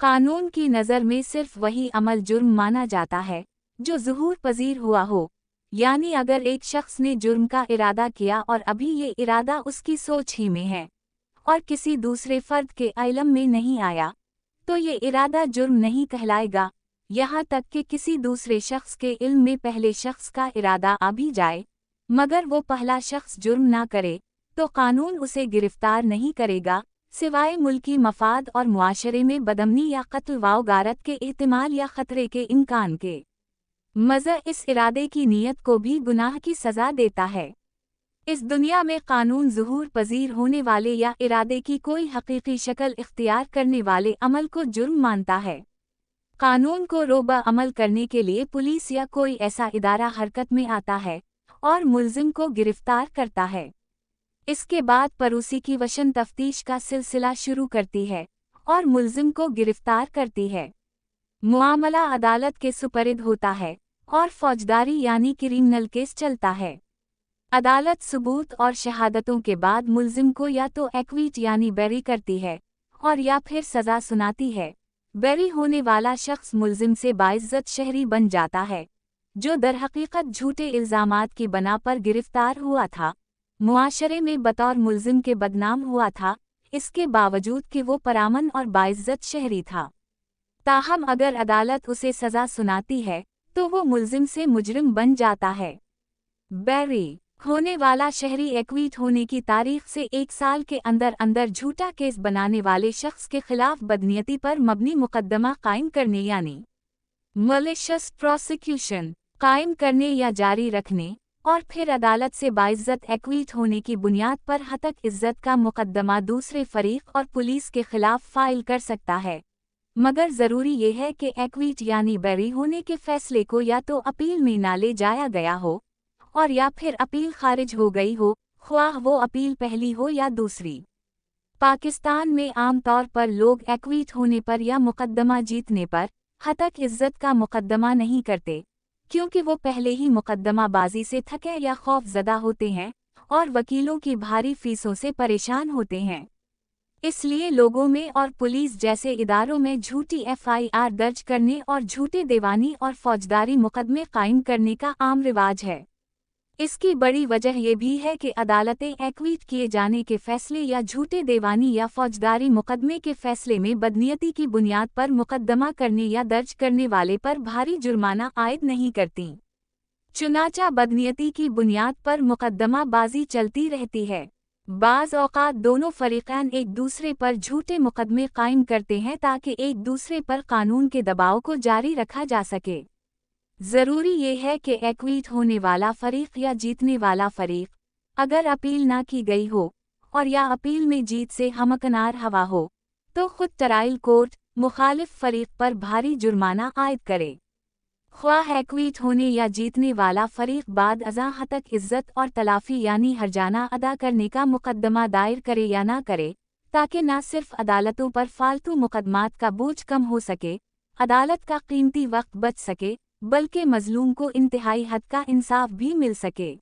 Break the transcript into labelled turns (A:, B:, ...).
A: कानून की नज़र में सिर्फ वही अमल जुर्म माना जाता है जो ज़ुहूर पजीर हुआ हो, यानी अगर एक शख्स ने जुर्म का इरादा किया और अभी ये इरादा उसकी सोच ही में है और किसी दूसरे फर्द के इल्म में नहीं आया, तो ये इरादा जुर्म नहीं कहलाएगा, यहाँ तक कि किसी दूसरे शख्स के इल्म में पहले शख्स का इरादा आ भी जाए, मगर वो पहला शख्स जुर्म ना करे, तो कानून उसे गिरफ्तार नहीं करेगा, सिवाय मुल्की मफाद और मुआशरे में बदअमनी या कत्ल व गारत के एहतिमाल या खतरे के इम्कान के। मज़ा इस इरादे की नीयत को भी गुनाह की सज़ा देता है। इस दुनिया में कानून ज़ुहूर पजीर होने वाले या इरादे की कोई हकीकी शक्ल इख्तियार करने वाले अमल को जुर्म मानता है। कानून को रोबा अमल करने के लिए पुलिस या कोई ऐसा इदारा हरकत में आता है और मुल्ज़िम को गिरफ्तार करता है। इसके बाद पड़ोसी की वशन तफ्तीश का सिलसिला शुरू करती है और मुल्ज़िम को गिरफ्तार करती है। मुआमला अदालत के सुपरद होता है और फौजदारी यानी क्रिमिनल केस चलता है। अदालत सबूत और शहादतों के बाद मुल्ज़िम को या तो एक्विट यानी बेरी करती है और या फिर सज़ा सुनाती है। बेरी होने वाला शख्स मुल्ज़िम से बाइज्जत शहरी बन जाता है, जो दरहकीकत झूठे इल्ज़ामात की बना पर गिरफ्तार हुआ था, मुआशरे में बतौर मुल्ज़िम के बदनाम हुआ था, इसके बावजूद कि वो परामन और बाइज्जत शहरी था। ताहम अगर अदालत उसे सज़ा सुनाती है तो वो मुल्ज़िम से मुजरिम बन जाता है। बेरी होने वाला शहरी एक्विट होने की तारीख से 1 साल के अंदर अंदर झूठा केस बनाने वाले शख्स के खिलाफ बदनीयती पर मबनी मुकदमा कायम करने यानी मलिशियस प्रोसिक्यूशन कायम करने या जारी रखने और फिर अदालत से बाइज्जत एक्विट होने की बुनियाद पर हतक इज्जत का मुकदमा दूसरे फरीक और पुलिस के खिलाफ फाइल कर सकता है, मगर ज़रूरी ये है कि एक्विट यानी बेरी होने के फैसले को या तो अपील में ना ले जाया गया हो और या फिर अपील खारिज हो गई हो, ख्वाह वो अपील पहली हो या दूसरी। पाकिस्तान में आम तौर पर लोग एक्विट होने पर या मुकदमा जीतने पर हतक इज्जत का मुकदमा नहीं करते, क्योंकि वो पहले ही मुकदमाबाजी से थके या खौफजदा होते हैं और वकीलों की भारी फीसों से परेशान होते हैं। इसलिए लोगों में और पुलिस जैसे इदारों में झूठी FIR दर्ज करने और झूठे दीवानी और फौजदारी मुकदमे कायम करने का आम रिवाज है। इसकी बड़ी वजह यह भी है कि अदालतें एक्विट किए जाने के फैसले या झूठे दीवानी या फौजदारी मुकदमे के फैसले में बदनीयती की बुनियाद पर मुकदमा करने या दर्ज करने वाले पर भारी जुर्माना आयद नहीं करती। चुनाचा बदनीयती की बुनियाद पर मुकदमा बाजी चलती रहती है। बाज़ औक़ात दोनों फरीक़ैन एक दूसरे पर झूठे मुकदमे कायम करते हैं ताकि एक दूसरे पर कानून के दबाव को जारी रखा जा सके। ज़रूरी ये है कि एक्विट होने वाला फरीक या जीतने वाला फरीक, अगर अपील ना की गई हो और या अपील में जीत से हमकनार हवा हो, तो खुद ट्रायल कोर्ट मुखालिफ फरीक पर भारी जुर्माना आयद करे। ख्वाह एक्विट होने या जीतने वाला फरीक बाद अज़ा हतक इज्जत और तलाफ़ी यानी हर्जाना अदा करने का मुकदमा दायर करे या ना करे, ताकि न सिर्फ अदालतों पर फालतू मुकदमात का बोझ कम हो सके, अदालत का कीमती वक्त बच सके, बल्कि मज़लूम को इंतहाई हद का इंसाफ भी मिल सके।